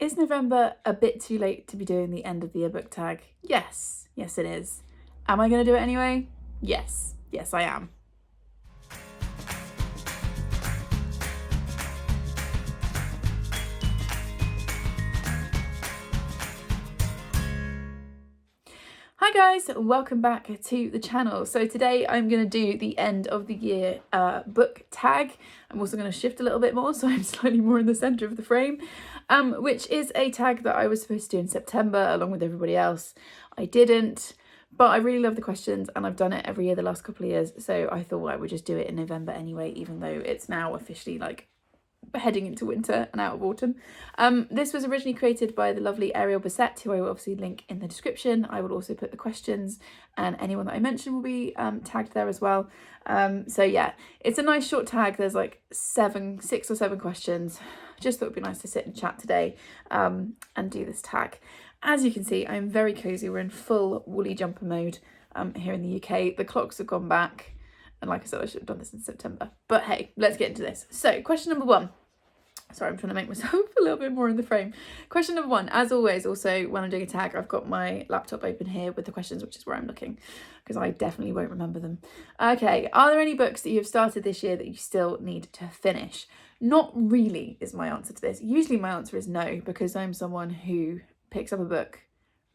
Is November a bit too late to be doing the end of the year book tag? Yes, yes it is. Am I going to do it anyway? Yes, yes I am. Hi guys, welcome back to the channel. So today I'm going to do the end of the year book tag. I'm also going to shift a little bit more so I'm slightly more in the centre of the frame, which is a tag that I was supposed to do in September along with everybody else. I didn't, but I really love the questions and I've done it every year the last couple of years, so I thought I would just do it in November anyway, even though it's now officially like heading into winter and out of autumn. This was originally created by the lovely Ariel Bissett, who I will obviously link in the description. I will also put the questions, and anyone that I mention will be tagged there as well. So yeah, it's a nice short tag. There's like 6 or 7 questions. Just thought it'd be nice to sit and chat today and do this tag. As you can see, I'm very cozy. We're in full woolly jumper mode here in the UK. The clocks have gone back. And like I said, I should have done this in September. But hey, let's get into this. So question number 1. Sorry, I'm trying to make myself a little bit more in the frame. Question number 1, as always, also when I'm doing a tag, I've got my laptop open here with the questions, which is where I'm looking, because I definitely won't remember them. Okay, are there any books that you've started this year that you still need to finish? Not really is my answer to this. Usually my answer is no, because I'm someone who picks up a book,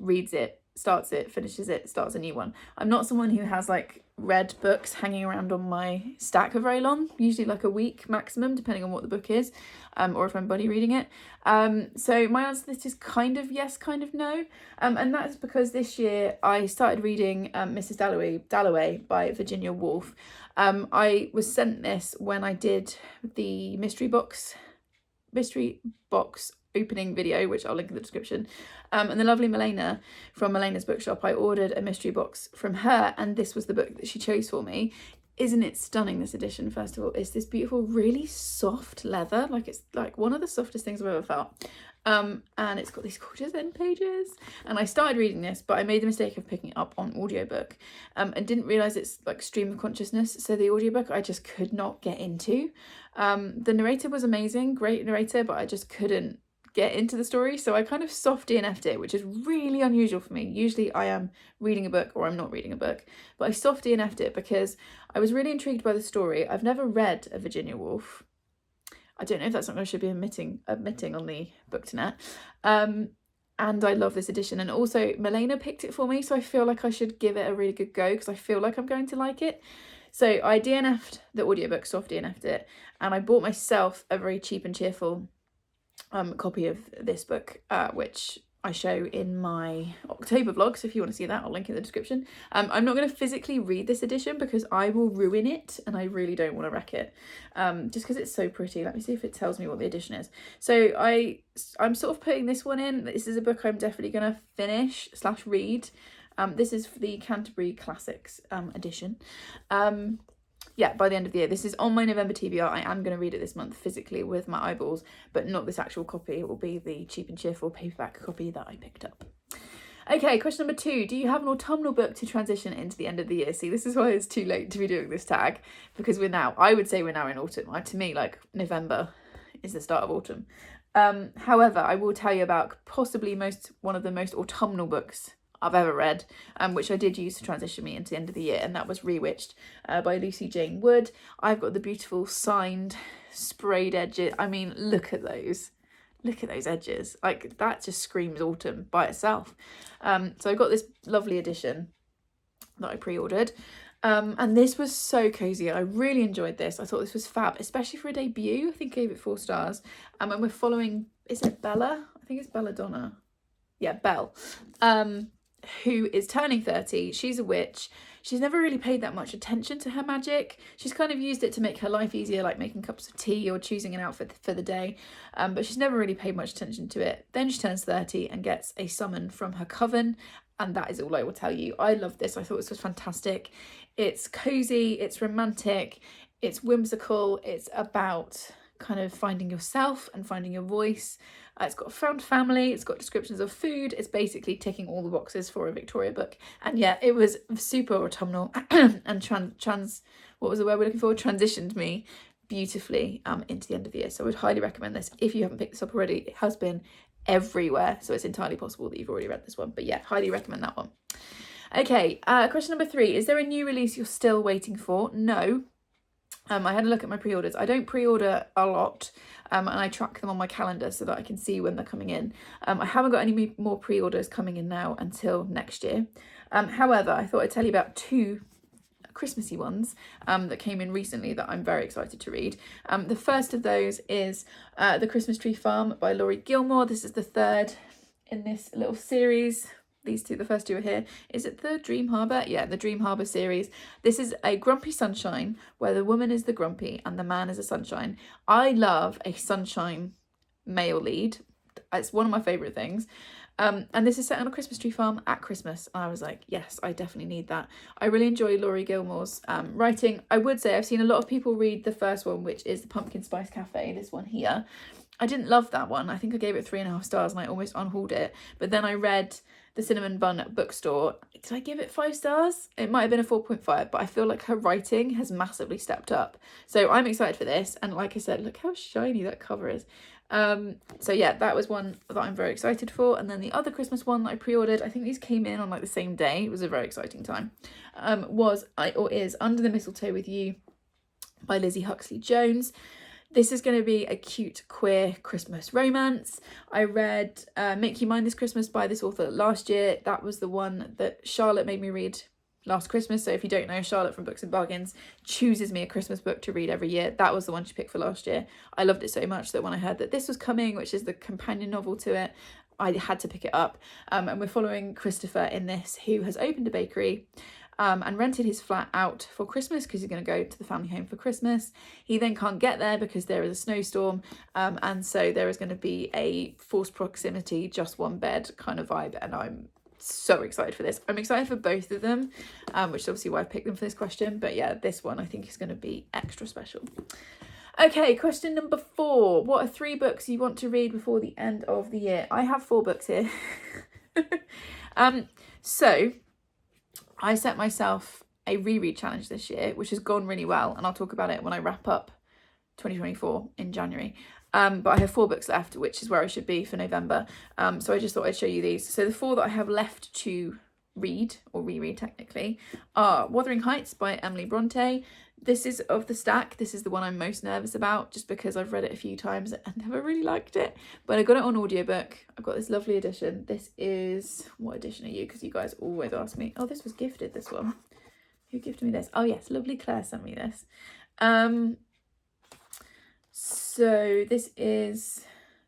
reads it, starts it, finishes it, starts a new one. I'm not someone who has like read books hanging around on my stack for very long, usually like a week maximum, depending on what the book is, or if I'm buddy reading it. So my answer to this is kind of yes, kind of no. And that's because this year I started reading Mrs. Dalloway by Virginia Woolf. I was sent this when I did the mystery box opening video, which I'll link in the description, and the lovely Milena from Milena's bookshop, I ordered a mystery box from her, and this was the book that she chose for me. Isn't it stunning, this edition? First of all, it's this beautiful, really soft leather, like it's like one of the softest things I've ever felt, and it's got these gorgeous end pages, and I started reading this, but I made the mistake of picking it up on audiobook, and didn't realise it's like stream of consciousness, so the audiobook I just could not get into. The narrator was amazing, great narrator, but I just couldn't get into the story, so I kind of soft DNF'd it, which is really unusual for me. Usually I am reading a book or I'm not reading a book, but I soft DNF'd it because I was really intrigued by the story. I've never read a Virginia Woolf. I don't know if that's something I should be admitting on the Booktonet. And I love this edition, and also Milena picked it for me, so I feel like I should give it a really good go because I feel like I'm going to like it. So I DNF'd the audiobook, soft DNF'd it, and I bought myself a very cheap and cheerful copy of this book, which I show in my October vlog, so if you want to see that, I'll link in the description. I'm not going to physically read this edition because I will ruin it and I really don't want to wreck it, just because it's so pretty. Let me see if it tells me what the edition is. So I'm sort of putting this one in. This is a book I'm definitely going to finish / read. This is the Canterbury Classics edition. Yeah, by the end of the year. This is on my November TBR. I am going to read it this month physically with my eyeballs, but not this actual copy. It will be the cheap and cheerful paperback copy that I picked up. Okay, question number 2. Do you have an autumnal book to transition into the end of the year? See, this is why it's too late to be doing this tag, because I would say we're now in autumn. To me, like, November is the start of autumn. However, I will tell you about possibly one of the most autumnal books I've ever read, which I did use to transition me into the end of the year, and that was Rewitched by Lucy Jane Wood. I've got the beautiful signed sprayed edges. I mean, look at those edges, like that just screams autumn by itself. So I got this lovely edition that I pre-ordered, and this was so cozy. I really enjoyed this. I thought this was fab, especially for a debut. I think I gave it 4 stars. And we're following, is it Bella? I think it's Belladonna. Yeah, Belle. Who is turning 30. She's a witch. She's never really paid that much attention to her magic. She's kind of used it to make her life easier, like making cups of tea or choosing an outfit for the day, but she's never really paid much attention to it. Then she turns 30 and gets a summon from her coven, and that is all I will tell you. I love this. I thought this was fantastic. It's cozy, it's romantic, it's whimsical, it's about kind of finding yourself and finding your voice. It's got found family, it's got descriptions of food. It's basically ticking all the boxes for a Victoria book. And yeah, it was super autumnal and what was the word we're looking for? Transitioned me beautifully into the end of the year. So I would highly recommend this if you haven't picked this up already. It has been everywhere. So it's entirely possible that you've already read this one. But yeah, highly recommend that one. Okay, question number 3. Is there a new release you're still waiting for? No. I had a look at my pre-orders. I don't pre-order a lot, and I track them on my calendar so that I can see when they're coming in. I haven't got any more pre-orders coming in now until next year. However, I thought I'd tell you about 2 Christmassy ones that came in recently that I'm very excited to read. The first of those is The Christmas Tree Farm by Laurie Gilmore. This is the 3rd in this little series. These 2, the first 2 are here. Is it the Dream Harbour? Yeah, the Dream Harbour series. This is a grumpy sunshine where the woman is the grumpy and the man is a sunshine. I love a sunshine male lead. It's one of my favourite things. And this is set on a Christmas tree farm at Christmas. And I was like, yes, I definitely need that. I really enjoy Laurie Gilmore's writing. I would say I've seen a lot of people read the first one, which is the Pumpkin Spice Cafe, this one here. I didn't love that one. I think I gave it 3.5 stars and I almost unhauled it. But then I read The Cinnamon Bun at Bookstore. Did I give it 5 stars? It might have been a 4.5, but I feel like her writing has massively stepped up. So I'm excited for this. And like I said, look how shiny that cover is. So yeah, that was one that I'm very excited for. And then the other Christmas one that I pre-ordered, I think these came in on like the same day. It was a very exciting time. Is Under the Mistletoe with You by Lizzie Huxley Jones. This is going to be a cute queer Christmas romance. I read Make You Mine This Christmas by this author last year. That was the one that Charlotte made me read last Christmas. So if you don't know, Charlotte from Books and Bargains chooses me a Christmas book to read every year. That was the one she picked for last year. I loved it so much that when I heard that this was coming, which is the companion novel to it, I had to pick it up. And we're following Christopher in this, who has opened a bakery and rented his flat out for Christmas because he's going to go to the family home for Christmas. He then can't get there because there is a snowstorm, and so there is going to be a forced proximity, just one bed kind of vibe, and I'm so excited for this. I'm excited for both of them, which is obviously why I picked them for this question, but yeah, this one I think is going to be extra special. Okay, question number 4. What are 3 books you want to read before the end of the year? I have 4 books here. So I set myself a reread challenge this year, which has gone really well, and I'll talk about it when I wrap up 2024 in January. But I have 4 books left, which is where I should be for November. So I just thought I'd show you these. So the 4 that I have left to read, or reread technically, are Wuthering Heights by Emily Bronte. This is of the stack. This is the one I'm most nervous about, just because I've read it a few times and never really liked it. But I got it on audiobook. I've got this lovely edition. This is, what edition are you? Because you guys always ask me. Oh, this was gifted, this one. Who gifted me this? Oh yes, lovely Claire sent me this. So this is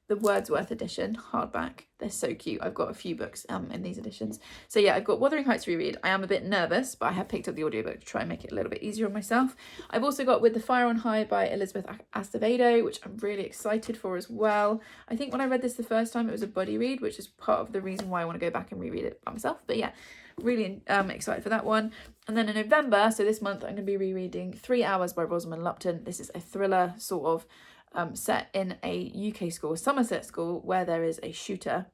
the Wordsworth edition, hardback. They're so cute. I've got a few books in these editions. So yeah, I've got Wuthering Heights reread. I am a bit nervous, but I have picked up the audiobook to try and make it a little bit easier on myself. I've also got With the Fire on High by Elizabeth Acevedo, which I'm really excited for as well. I think when I read this the first time, it was a buddy read, which is part of the reason why I want to go back and reread it by myself. But yeah, really excited for that one. And then in November, so this month, I'm going to be rereading 3 Hours by Rosamund Lupton. This is a thriller sort of set in a UK school, Somerset school, where there is a shooter.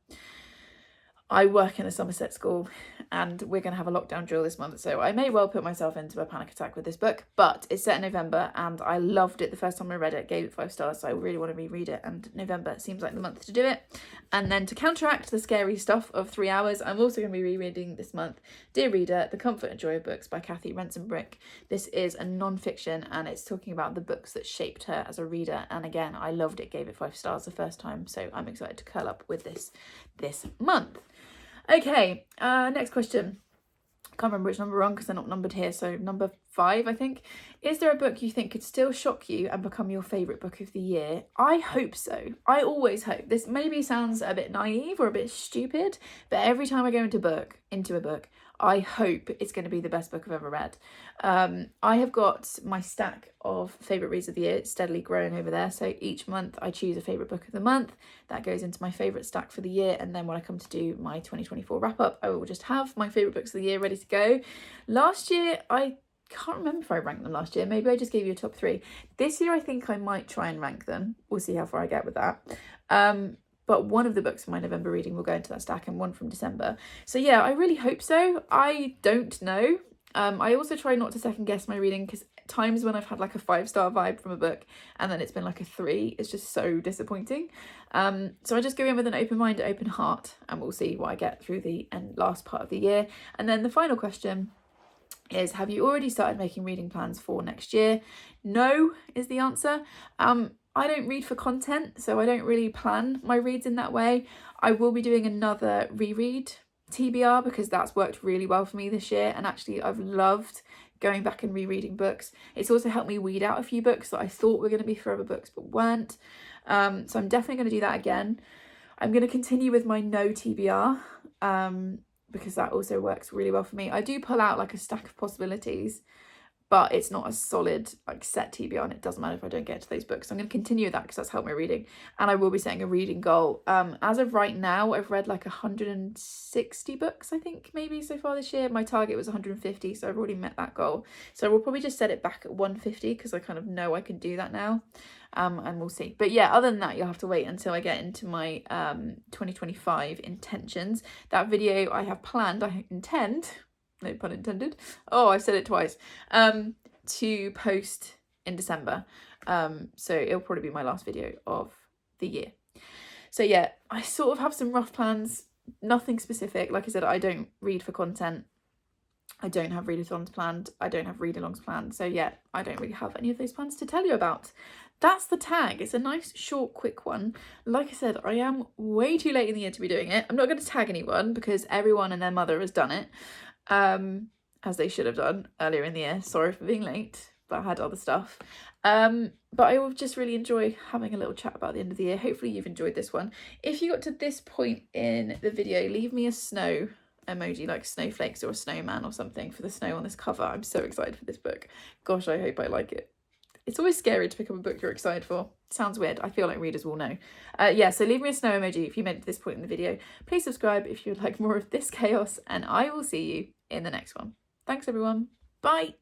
I work in a Somerset school and we're going to have a lockdown drill this month, so I may well put myself into a panic attack with this book, but it's set in November and I loved it the first time I read it, gave it 5 stars, so I really want to reread it, and November seems like the month to do it. And then to counteract the scary stuff of 3 Hours, I'm also going to be rereading this month Dear Reader, The Comfort and Joy of Books by Kathy Renson-Brick. This is a non-fiction and it's talking about the books that shaped her as a reader, and again, I loved it, gave it 5 stars the first time, so I'm excited to curl up with this month. Okay, next question. Can't remember which number we're on because they're not numbered here, so number 5, I think. Is there a book you think could still shock you and become your favourite book of the year? I hope so. I always hope. This maybe sounds a bit naive or a bit stupid, but every time I go into a book, I hope it's going to be the best book I've ever read. I have got my stack of favourite reads of the year steadily growing over there. So each month I choose a favourite book of the month. That goes into my favourite stack for the year. And then when I come to do my 2024 wrap up, I will just have my favourite books of the year ready to go. Last year, I can't remember if I ranked them last year. Maybe I just gave you a top 3. This year, I think I might try and rank them. We'll see how far I get with that. But one of the books from my November reading will go into that stack and one from December. So yeah, I really hope so. I don't know. I also try not to second guess my reading because times when I've had like a 5-star vibe from a book and then it's been like a 3. It's just so disappointing. So I just go in with an open mind, open heart, and we'll see what I get through the last part of the year. And then the final question is, have you already started making reading plans for next year? No is the answer. I don't read for content, so I don't really plan my reads in that way. I will be doing another reread TBR because that's worked really well for me this year, and actually I've loved going back and rereading books. It's also helped me weed out a few books that I thought were going to be forever books but weren't. So I'm definitely going to do that again. I'm going to continue with my no TBR because that also works really well for me. I do pull out like a stack of possibilities, but it's not a solid like set TBR, and it doesn't matter if I don't get to those books. So I'm going to continue with that because that's helped my reading, and I will be setting a reading goal. As of right now, I've read like 160 books, I think, maybe so far this year. My target was 150, so I've already met that goal. So we'll probably just set it back at 150 because I kind of know I can do that now, and we'll see. But yeah, other than that, you'll have to wait until I get into my 2025 intentions. That video I have planned, I intend, no pun intended, oh I said it twice, to post in December, so it'll probably be my last video of the year. So yeah, I sort of have some rough plans, nothing specific. Like I said, I don't read for content, I don't have readathons planned, I don't have read-alongs planned, so yeah, I don't really have any of those plans to tell you about. That's the tag. It's a nice short quick one. Like I said, I am way too late in the year to be doing it. I'm not going to tag anyone because everyone and their mother has done it, as they should have done earlier in the year. Sorry for being late, but I had other stuff. But I will just really enjoy having a little chat about the end of the year. Hopefully you've enjoyed this one. If you got to this point in the video, leave me a snow emoji, like snowflakes or a snowman or something for the snow on this cover. I'm so excited for this book. Gosh, I hope I like it. It's always scary to pick up a book you're excited for. Sounds weird. I feel like readers will know. Yeah, so leave me a snow emoji if you made it to this point in the video. Please subscribe if you would like more of this chaos, and I will see you in the next one. Thanks, everyone. Bye.